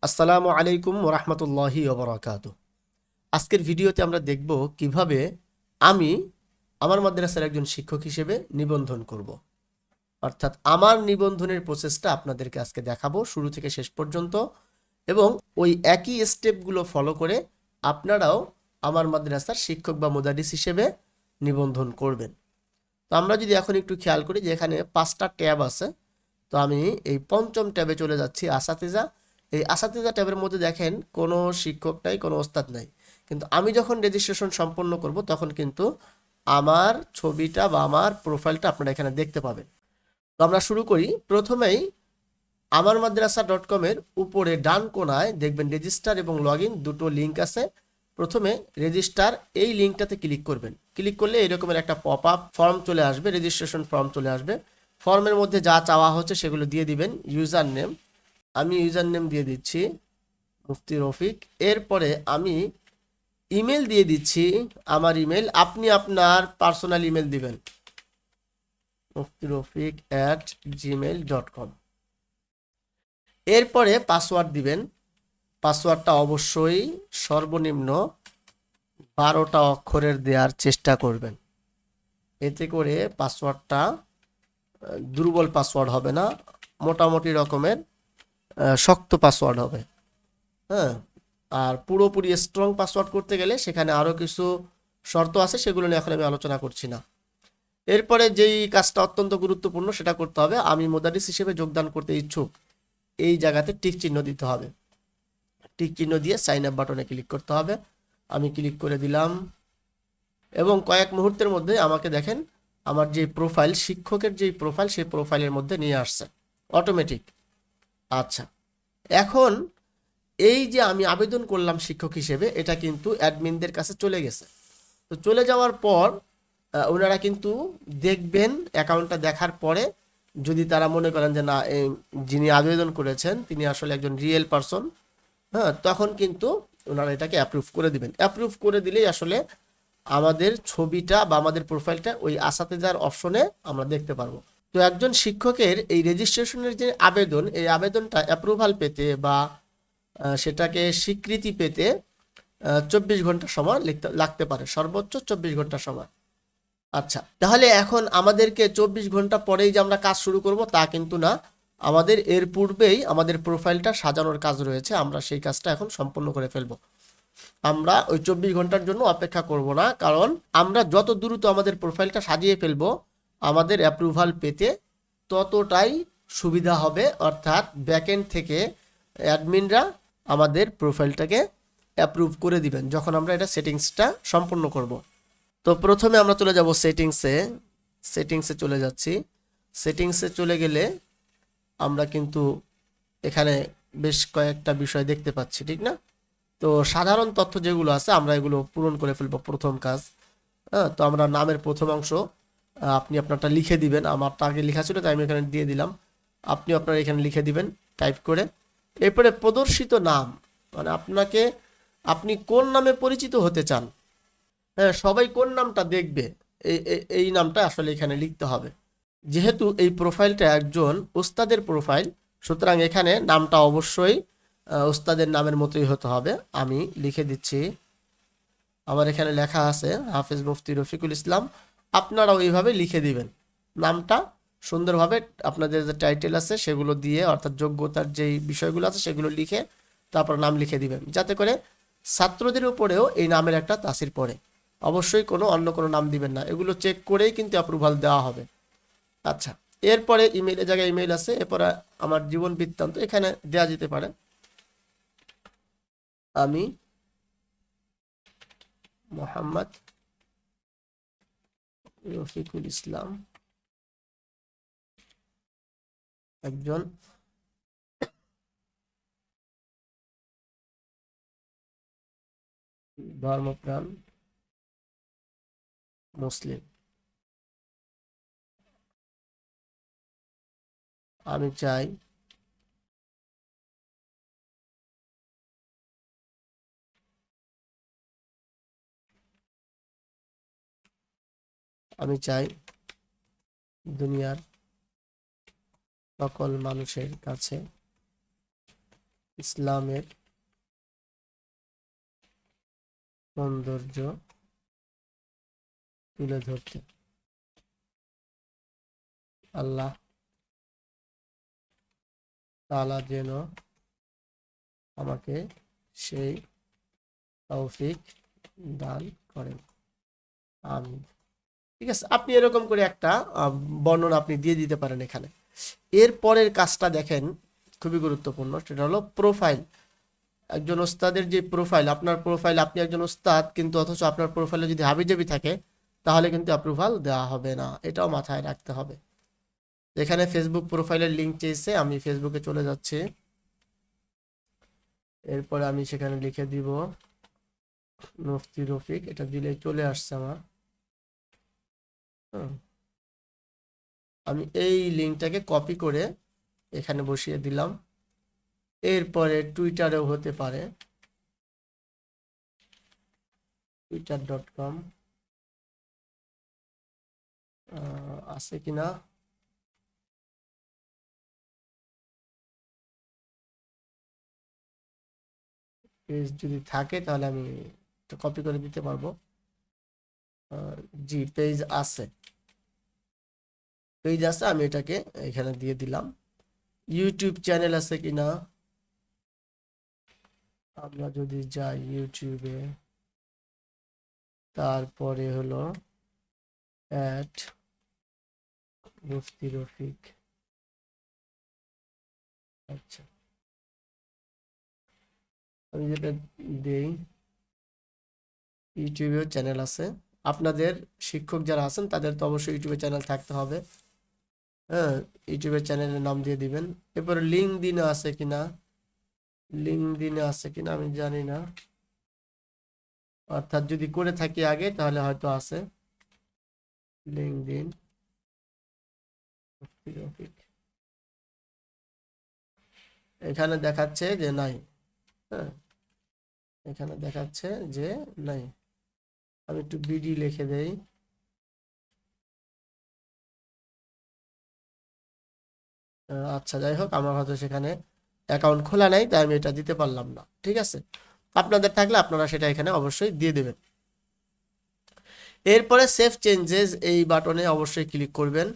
আসসালামু আলাইকুম ওরহমতুল্লাহি ওবরাকাতু। আজকের ভিডিওতে আমরা দেখব কিভাবে আমি আমার মাদ্রাসার একজন শিক্ষক হিসেবে নিবন্ধন করব। অর্থাৎ আমার নিবন্ধনের প্রসেসটা আপনাদেরকে আজকে দেখাবো শুরু থেকে শেষ পর্যন্ত, এবং ওই একই স্টেপগুলো ফলো করে আপনারাও আমার মাদ্রাসার শিক্ষক বা মুদারিস হিসেবে নিবন্ধন করবেন। তো আমরা যদি এখন একটু খেয়াল করি যে এখানে 5টা ট্যাব আছে। তো আমি এই পঞ্চম ট্যাবে চলে যাচ্ছি, আসাতিজা। এই আসাতিজা ট্যাবের মধ্যে দেখেন কোনো শিক্ষক নাই, কোনো ওস্তাদ নাই, কিন্তু আমি যখন রেজিস্ট্রেশন সম্পন্ন করব তখন কিন্তু আমার ছবিটা বা আমার প্রোফাইলটা আপনারা এখানে দেখতে পাবেন। তো আমরা শুরু করি। প্রথমেই আমার মাদ্রাসা .com-এর উপরে ডান কোনায় দেখবেন রেজিস্টার এবং লগ ইন দুটো লিঙ্ক আছে। প্রথমে রেজিস্টার এই লিঙ্কটাতে ক্লিক করবেন। ক্লিক করলে এরকমের একটা পপ আপ ফর্ম চলে আসবে, রেজিস্ট্রেশন ফর্ম চলে আসবে। ফর্মের মধ্যে যা চাওয়া হচ্ছে সেগুলো দিয়ে দিবেন। ইউজার নেম, আমি ইউজার নেম দিয়ে দিচ্ছি মুফতি রফিক। এরপরে আমি ইমেল দিয়ে দিচ্ছি আমার ইমেল, আপনি আপনার পার্সোনাল ইমেল দিবেন muftirofik@gmail.com। এরপরে পাসওয়ার্ড দিবেন। পাসওয়ার্ডটা অবশ্যই সর্বনিম্ন 12টা অক্ষরের দেওয়ার চেষ্টা করবেন, এতে করে পাসওয়ার্ডটা দুর্বল পাসওয়ার্ড হবে না, মোটামুটি রকমের শক্ত পাসওয়ার্ড হবে। হ্যাঁ, আর পুরোপুরি স্ট্রং পাসওয়ার্ড করতে গেলে সেখানে আরও কিছু শর্ত আছে, সেগুলো নিয়ে এখন আমি আলোচনা করছি না। এরপরে যেই কাজটা অত্যন্ত গুরুত্বপূর্ণ সেটা করতে হবে, আমি মুদারিস হিসেবে যোগদান করতে ইচ্ছুক, এই জায়গাতে টিক চিহ্ন দিতে হবে। টিক চিহ্ন দিয়ে সাইন আপ বাটনে ক্লিক করতে হবে। আমি ক্লিক করে দিলাম এবং কয়েক মুহূর্তের মধ্যে আমাকে দেখেন আমার যে প্রোফাইল, শিক্ষকের যে প্রোফাইল, সেই প্রোফাইলের মধ্যে নিয়ে আসছে অটোমেটিক। আচ্ছা, এখন এই যে আমি আবেদন করলাম শিক্ষক হিসেবে, এটা কিন্তু অ্যাডমিনদের কাছে চলে গেছে। তো চলে যাওয়ার পর ওনারা কিন্তু দেখবেন, অ্যাকাউন্টটা দেখার পরে যদি তারা মনে করেন যে না, যিনি আবেদন করেছেন তিনি আসলে একজন রিয়েল পারসন, হ্যাঁ, তখন কিন্তু ওনারা এটাকে অ্যাপ্রুভ করে দিবেন। অ্যাপ্রুভ করে দিলেই আসলে আমাদের ছবিটা বা আমাদের প্রোফাইলটা ওই আসাতেজার অপশনে আমরা দেখতে পারবো। তো একজন শিক্ষকের এই রেজিস্ট্রেশনের যে আবেদন, এই আবেদনটা অ্যাপ্রুভাল পেতে বা সেটাকে স্বীকৃতি পেতে 24 ঘন্টা সময় লাগতে পারে, সর্বোচ্চ 24 ঘন্টা সময়। আচ্ছা, তাহলে এখন আমাদেরকে 24 ঘন্টা পরেই যে আমরা কাজ শুরু করব তা কিন্তু না, আমাদের এর পূর্বেই আমাদের প্রোফাইলটা সাজানোর কাজ রয়েছে, আমরা সেই কাজটা এখন সম্পূর্ণ করে ফেলবো। আমরা ওই 24 ঘন্টার জন্য অপেক্ষা করব না, কারণ আমরা যত দ্রুত আমাদের প্রোফাইলটা সাজিয়ে ফেলবো আমাদের অ্যাপ্রুভাল পেতে ততটাই সুবিধা হবে। অর্থাৎ ব্যাকএন্ড থেকে অ্যাডমিনরা আমাদের প্রোফাইলটাকে অ্যাপ্রুভ করে দিবেন যখন আমরা এটা সেটিংসটা সম্পূর্ণ করব। তো প্রথমে আমরা চলে যাব সেটিংসে চলে যাচ্ছি। সেটিংসে চলে গেলে আমরা কিন্তু এখানে বেশ কয়েকটা বিষয় দেখতে পাচ্ছি, ঠিক না? তো সাধারণ তথ্য যেগুলো আছে আমরা এগুলো পূরণ করে ফেলবো, প্রথম কাজ। হ্যাঁ, তো আমরা নামের প্রথম অংশ আপনি আপনারটা লিখে দিবেন। আমারটা আগে লেখা ছিল তাই আমি এখানে দিয়ে দিলাম, আপনি আপনার এখানে লিখে দিবেন টাইপ করে। এরপরে প্রদর্শিত নাম, মানে আপনি কোন নামে পরিচিত হতে চান, হ্যাঁ, সবাই কোন নামটা দেখবে, এই নামটা আসলে এখানে লিখতে হবে। যেহেতু এই প্রোফাইলটা একজন ওস্তাদের প্রোফাইল, সুতরাং এখানে নামটা অবশ্যই ওস্তাদের নামের মতোই হতে হবে। আমি লিখে দিচ্ছি, আমার এখানে লেখা আছে হাফেজ মুফতি রফিকুল ইসলাম। আপনারাও এইভাবে লিখে দিবেন নামটা সুন্দরভাবে, আপনাদের যে টাইটেল আছে সেগুলো দিয়ে, অর্থাৎ যোগ্যতার যেই বিষয়গুলো আছে সেগুলো লিখে তারপর নাম লিখে দিবেন, যাতে করে ছাত্রদের উপরেও এই নামের একটা তাসির পড়ে। অবশ্যই অন্য কোনো নাম দিবেন না, এগুলো চেক করেই কিন্তু অ্যাপ্রুভাল দেওয়া হবে। আচ্ছা, এরপরে ইমেইলের জায়গায় ইমেইল আছে, এরপরে আমার জীবন বৃত্তান্ত এখানে দেওয়া যেতে পারে। আমি মোহাম্মদ রফিকুল ইসলাম, একজন ধর্মপ্রাণ মুসলিম। আমি চাই আমি চাই দুনিয়ার সকল মানুষের কাছে ইসলামের সৌন্দর্য তুলে ধরতে আল্লাহ তাআলা যেন আমাকে সেই তৌফিক দান করেন, আমিন। ঠিক আছে, আপনি এরকম করে একটা বর্ণনা আপনি দিয়ে দিতে পারেন এখানে। এরপরের কাজটা দেখেন, খুবই গুরুত্বপূর্ণ, সেটা হলো প্রোফাইল। একজন ওস্তাদের যে প্রোফাইল, আপনার প্রোফাইল, আপনি একজন ওস্তাদ কিন্তু অথচ আপনার প্রোফাইলে যদি হাবিজাবি থাকে তাহলে কিন্তু অ্যাপ্রুভাল দেওয়া হবে না, এটাও মাথায় রাখতে হবে। এখানে ফেসবুক প্রোফাইলের লিঙ্ক চেয়েছে, আমি ফেসবুকে চলে যাচ্ছি। এরপরে আমি সেখানে লিখে দিব মুফতি রফিক, এটা দিলে চলে আসছে আমার। আমি এই লিঙ্কটাকে কপি করে এখানে বসিয়ে দিলাম। এরপরে টুইটারেও হতে পারে, twitter.com আছে কিনা, পেজ যদি থাকে তাহলে আমি কপি করে দিতে পারবো। জি, পেজ আছে, আমি এটাকে এখানে দিয়ে দিলাম। ইউটিউব চ্যানেল আছে কিনা, আমরা যদি যাই ইউটিউবে, তারপরে হলো অ্যাট মুফতি রফিক। আচ্ছা, আমি যেটা দেই, ইউটিউবেও চ্যানেল আছে। আপনাদের শিক্ষক যারা আছেন তাদের তো অবশ্যই ইউটিউবে চ্যানেল থাকতে হবে। হ্যাঁ, ইউটিউবের চ্যানেলের নাম দিয়ে দিবেন। এরপরে লিঙ্কডইনে আছে কিনা, আমি জানি না, অর্থাৎ যদি করে থাকি আগে তাহলে হয়তো আছে। লিঙ্কডইন এখানে দেখাচ্ছে যে নাই। হ্যাঁ, এখানে দেখাচ্ছে যে নাই। আমি একটু বিডি লিখে দেই। আচ্ছা, যাই হোক, আমার হয়তো সেখানে অ্যাকাউন্ট খোলা নাই, তাই আমি এটা দিতে পারলাম না। ঠিক আছে, আপনাদের থাকলে আপনারা সেটা এখানে অবশ্যই দিয়ে দেবেন। এরপরে সেভ চেঞ্জেস এই বাটনে অবশ্যই ক্লিক করবেন।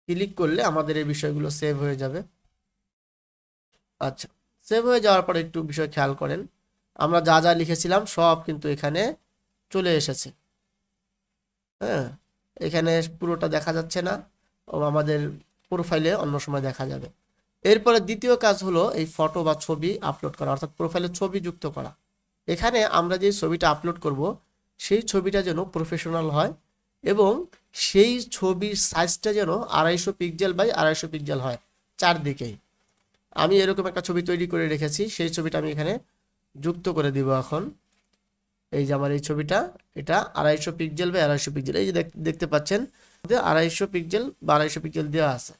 ক্লিক করলে আমাদের এই বিষয়গুলো সেভ হয়ে যাবে। আচ্ছা, সেভ হয়ে যাওয়ার পরে একটু বিষয় খেয়াল করেন, আমরা যা যা লিখেছিলাম সব কিন্তু এখানে চলে এসেছে। হ্যাঁ, এখানে পুরোটা দেখা যাচ্ছে না, ও আমাদের প্রোফাইলে অন্য সময় দেখা যাবে। এরপরে দ্বিতীয় কাজ হলো এই ফটো বা ছবি আপলোড করা, অর্থাৎ প্রোফাইলে ছবি যুক্ত করা। এখানে আমরা যে ছবিটা আপলোড করব সেই ছবিটা যেন প্রফেশনাল হয় এবং সেই ছবির সাইজটা যেন 250 পিক্সেল বাই 250 পিক্সেল হয় চারদিকেই। আমি এরকম একটা ছবি তৈরি করে রেখেছি, সেই ছবিটা আমি এখানে যুক্ত করে দিব এখন। এই যে আমার এই ছবিটা, এটা 250 পিক্সেল বাই 250 পিক্সেল, এই যে দেখতে পাচ্ছেন 250 পিক্সেল বা 250 পিক্সেল দেওয়া আছে।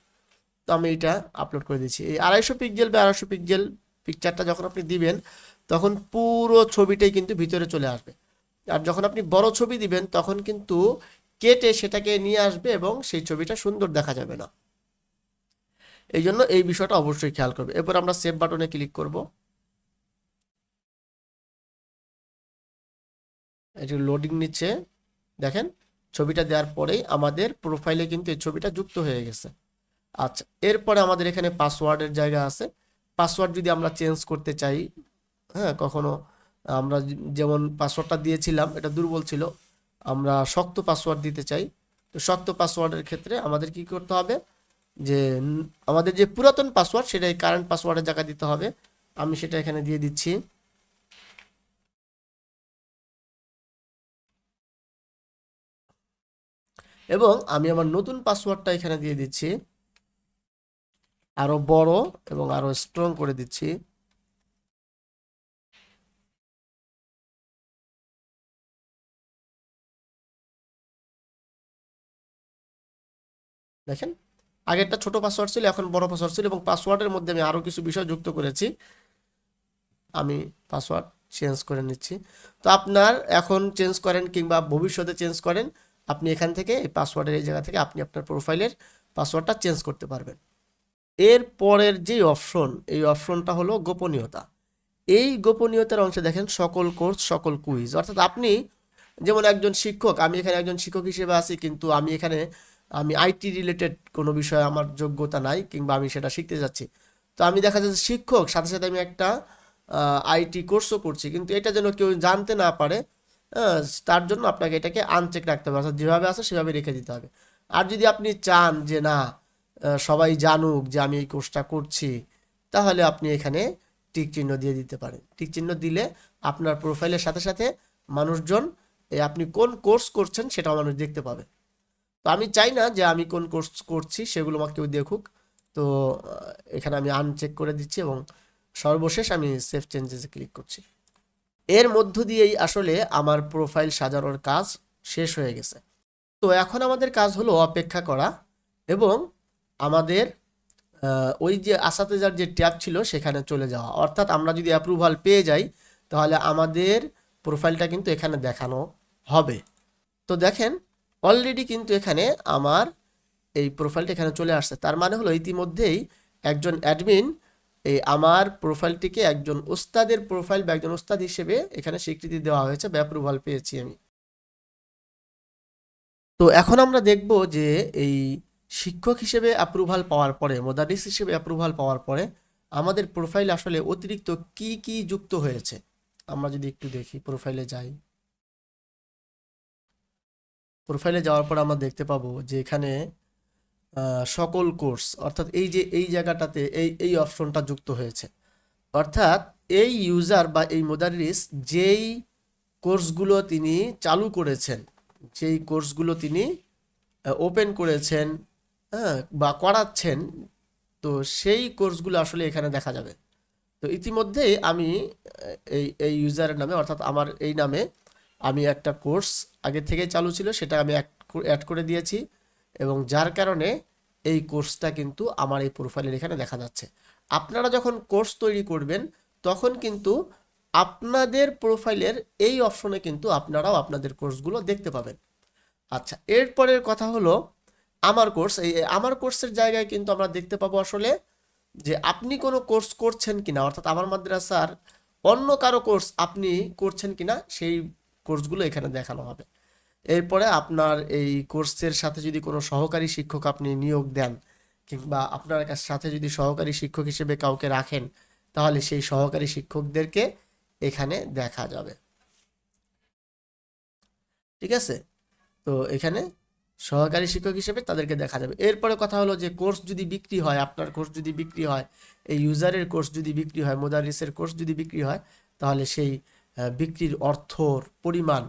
তো আমি এটা আপলোড করে দিচ্ছি। এই 250 পিক্সেল বা 250 পিক্সেল পিকচারটা যখন আপনি দিবেন তখন পুরো ছবিটাই কিন্তু ভিতরে চলে আসবে। আর যখন আপনি বড় ছবি দিবেন তখন কিন্তু কেটে সেটাকে নিয়ে আসবে এবং সেই ছবিটা সুন্দর দেখা যাবে না। এই জন্য এই বিষয়টা অবশ্যই খেয়াল করবে। এরপর আমরা সেভ বাটনে ক্লিক করব। এটি লোডিং নিচ্ছে, দেখেন ছবিটা দেওয়ার পরেই আমাদের প্রোফাইলে কিন্তু এই ছবিটা যুক্ত হয়ে গেছে। আচ্ছা, এরপরে আমাদের এখানে পাসওয়ার্ডের জায়গা আছে। পাসওয়ার্ড যদি আমরা চেঞ্জ করতে চাই, হ্যাঁ, কখনো আমরা যেমন পাসওয়ার্ডটা দিয়েছিলাম এটা দুর্বল ছিল, আমরা শক্ত পাসওয়ার্ড দিতে চাই, তো শক্ত পাসওয়ার্ডের ক্ষেত্রে আমাদের কি করতে হবে, যে আমাদের যে পুরাতন পাসওয়ার্ড সেটাই কারেন্ট পাসওয়ার্ডের জায়গা দিতে হবে। আমি সেটা এখানে দিয়ে দিচ্ছি। এবং আমি আমার নতুন পাসওয়ার্ডটা এখানে দিয়ে দিচ্ছি, আরো বড় এবং আরো স্ট্রং করে দিচ্ছি। দেখেন, আগেরটা ছোট পাসওয়ার্ড ছিল, এখন বড় পাসওয়ার্ড ছিল, এবং পাসওয়ার্ডের মধ্যে আমি আরো কিছু বিষয় যুক্ত করেছি। আমি পাসওয়ার্ড চেঞ্জ করে নিচ্ছি। তো আপনার এখন চেঞ্জ করেন কিংবা ভবিষ্যতে চেঞ্জ করেন, আপনি এখান থেকে এই পাসওয়ার্ডের এই জায়গা থেকে আপনি আপনার প্রোফাইলের পাসওয়ার্ডটা চেঞ্জ করতে পারবেন। এর পরের যে অপশন, এই অপশনটা হলো গোপনীয়তা। এই গোপনীয়তার অংশে দেখেন সকল কোর্স, সকল কুইজ। অর্থাৎ আপনি যেমন একজন শিক্ষক, আমি এখানে একজন শিক্ষক হিসেবে আছি, কিন্তু আমি আইটি রিলেটেড কোনো বিষয়ে আমার যোগ্যতা নাই, কিংবা আমি সেটা শিখতে যাচ্ছি। তো আমি দেখা যাচ্ছে শিক্ষক, সাথে সাথে আমি একটা আইটি কোর্সও করছি, কিন্তু এটা যেন কেউ জানতে না পারে। আহ, তার জন্য আপনাকে এটাকে আনচেক রাখতে হবে, অর্থাৎ যেভাবে আছে সেভাবে রেখে দিতে হবে। আর যদি আপনি চান যে না, সবাই জানুক যে আমি এই কোর্সটা করছি, তাহলে আপনি এখানে টিক চিহ্ন দিয়ে দিতে পারেন। টিক চিহ্ন দিলে আপনার প্রোফাইলের সাথে সাথে মানুষজন আপনি কোন কোর্স করছেন সেটাও মানুষ দেখতে পাবে। তো আমি চাই না যে আমি কোন কোর্স করছি সেগুলো আমাকে কেউ দেখুক। তো এখানে আমি আনচেক করে দিচ্ছি এবং সর্বশেষ আমি সেভ চেঞ্জেসে ক্লিক করছি। এর মধ্য দিয়েই আসলে আমার প্রোফাইল সাজানোর কাজ শেষ হয়ে গেছে। তো এখন আমাদের কাজ হলো অপেক্ষা করা এবং আমাদের ওই যে আসাতেজার যে ট্যাব ছিল সেখানে চলে যাওয়া। অর্থাৎ আমরা যদি অ্যাপ্রুভাল পেয়ে যাই, তাহলে আমাদের প্রোফাইলটা কিন্তু এখানে দেখানো হবে। তো দেখেন অলরেডি কিন্তু এখানে আমার এই প্রোফাইলটা এখানে চলে আসছে। তার মানে হলো ইতিমধ্যেই একজন অ্যাডমিন এই আমার প্রোফাইলটিকে একজন ওস্তাদের প্রোফাইল বা একজন ওস্তাদ হিসেবে এখানে স্বীকৃতি দেওয়া হয়েছে বা অ্যাপ্রুভাল পেয়েছি আমি। তো এখন আমরা দেখব যে এই শিক্ষক হিসেবে অ্যাপ্রুভাল পাওয়ার পরে, মোদারিস হিসেবে অ্যাপ্রুভাল পাওয়ার পরে আমাদের প্রোফাইল আসলে অতিরিক্ত কি কি যুক্ত হয়েছে। আমরা যদি একটু দেখি, প্রোফাইলে যাই। প্রোফাইলে যাওয়ার পর আমরা দেখতে পাবো যে এখানে সকল কোর্স, অর্থাৎ এই যে এই জায়গাটাতে এই অপশনটা যুক্ত হয়েছে। অর্থাৎ এই ইউজার বা এই মোদারিস যেই কোর্সগুলো তিনি চালু করেছেন, যেই কোর্সগুলো তিনি ওপেন করেছেন, হ্যাঁ, বা করাচ্ছেন, তো সেই কোর্সগুলো আসলে এখানে দেখা যাবে। তো ইতিমধ্যেই আমি এই এই ইউজারের নামে, অর্থাৎ আমার এই নামে আমি একটা কোর্স আগে থেকে চালু ছিল, সেটা আমি অ্যাড করে দিয়েছি, এবং যার কারণে এই কোর্সটা কিন্তু আমার এই প্রোফাইলের এখানে দেখা যাচ্ছে। আপনারা যখন কোর্স তৈরি করবেন তখন কিন্তু আপনাদের প্রোফাইলের এই অপশনে কিন্তু আপনারাও আপনাদের কোর্সগুলো দেখতে পাবেন। আচ্ছা, এরপরের কথা হলো আমার কোর্স। এই আমার কোর্সের জায়গায় কিন্তু আমরা দেখতে পাবো আসলে যে আপনি কোনো কোর্স করছেন কিনা, অর্থাৎ আমার মাদ্রাসার অন্য কারো কোর্স আপনি করছেন কিনা সেই কোর্সগুলো এখানে দেখানো হবে। এরপরে আপনার এই কোর্সের সাথে যদি কোনো সহকারী শিক্ষক আপনি নিয়োগ দেন, কিংবা আপনার সাথে যদি সহকারী শিক্ষক হিসেবে কাউকে রাখেন, তাহলে সেই সহকারী শিক্ষকদেরকে এখানে দেখা যাবে। ঠিক আছে? তো এখানে সহকারী শিক্ষক হিসেবে তাদেরকে দেখা যাবে। এরপরে কথা হলো যে কোর্স যদি বিক্রি হয়, আপনার কোর্স যদি বিক্রি হয়, এই ইউজারের কোর্স যদি বিক্রি হয়, মোদারিসের কোর্স যদি বিক্রি হয়, তাহলে সেই বিক্রির অর্থর পরিমাণ,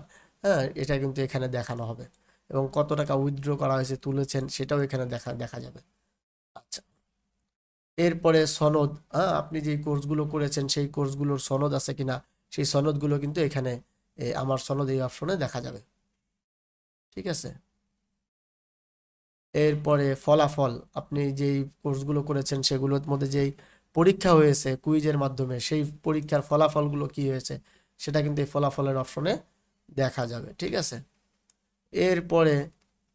হ্যাঁ, এটা কিন্তু এখানে দেখানো হবে, এবং কত টাকা উইথড্র করা হয়েছে, তুলেছেন, সেটাও এখানে দেখা যাবে। আচ্ছা, এরপরে সনদ, হ্যাঁ, আপনি যে কোর্সগুলো করেছেন সেই কোর্সগুলোর সনদ আছে কিনা, সেই সনদগুলো কিন্তু এখানে আমার সনদ এই অপশনে দেখা যাবে। ঠিক আছে? এরপরে ফলাফল, আপনি যেই কোর্সগুলো করেছেন সেগুলোর মধ্যে যেই পরীক্ষা হয়েছে কুইজের মাধ্যমে, সেই পরীক্ষার ফলাফলগুলো কি হয়েছে সেটা কিন্তু এই ফলাফলের অপশনে দেখা যাবে। ঠিক আছে? এরপরে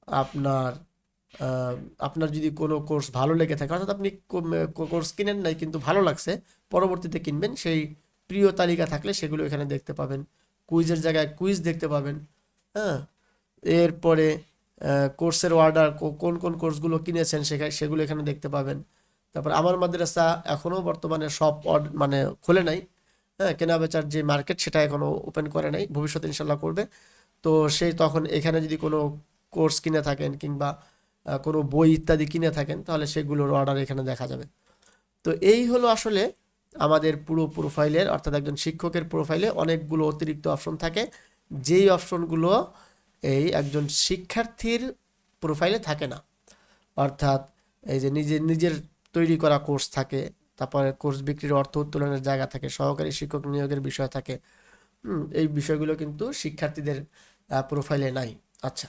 আপনার আপনার যদি কোনো কোর্স ভালো লেগে থাকে, অর্থাৎ আপনি কোর্স কিনেন নাই কিন্তু ভালো লাগছে, পরবর্তীতে কিনবেন, সেই প্রিয় তালিকা থাকলে সেগুলো এখানে দেখতে পাবেন। কুইজের জায়গায় কুইজ দেখতে পাবেন। হ্যাঁ, এরপরে কোর্সের অর্ডার, কোন কোন কোর্সগুলো কিনেছেন সেগুলো এখানে দেখতে পাবেন। তারপর আমার মাদ্রাসা এখনও বর্তমানে সব মানে খোলে নাই, হ্যাঁ, কেনা বেচার যে মার্কেট সেটা এখনও ওপেন করে নাই, ভবিষ্যতে ইনশাল্লাহ করবে। তো সেই তখন এখানে যদি কোনো কোর্স কিনে থাকেন, কিংবা কোনো বই ইত্যাদি কিনে থাকেন, তাহলে সেগুলোর অর্ডার এখানে দেখা যাবে। তো এই হলো আসলে আমাদের পুরো প্রোফাইলের, অর্থাৎ একজন শিক্ষকের প্রোফাইলে অনেকগুলো অতিরিক্ত অপশন থাকে, যেই অপশনগুলো এই একজন শিক্ষার্থীর প্রোফাইলে থাকে না। অর্থাৎ এই যে নিজের নিজের তৈরি করা কোর্স থাকে, তারপরে কোর্স বিক্রির অর্থ উত্তোলনের জায়গা থাকে, সহকারী শিক্ষক নিয়োগের বিষয় থাকে। এই বিষয়গুলো কিন্তু শিক্ষার্থীদের প্রোফাইলে নাই। আচ্ছা,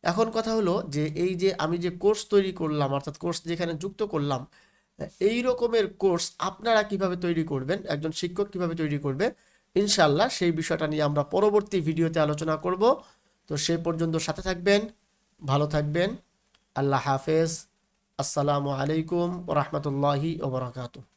এখন কথা হলো যে এই যে আমি যে কোর্স তৈরি করলাম, অর্থাৎ কোর্স যেখানে যুক্ত করলাম, এই রকমের কোর্স আপনারা কিভাবে তৈরি করবেন, একজন শিক্ষক কিভাবে তৈরি করবে, ইনশাল্লাহ সেই বিষয়টা নিয়ে আমরা পরবর্তী ভিডিওতে আলোচনা করব। তো সেই পর্যন্ত সাথে থাকবেন, ভালো থাকবেন, আল্লাহ হাফেজ, আসসালামু আলাইকুম ওয়া রাহমাতুল্লাহি ওয়া বারাকাতুহু।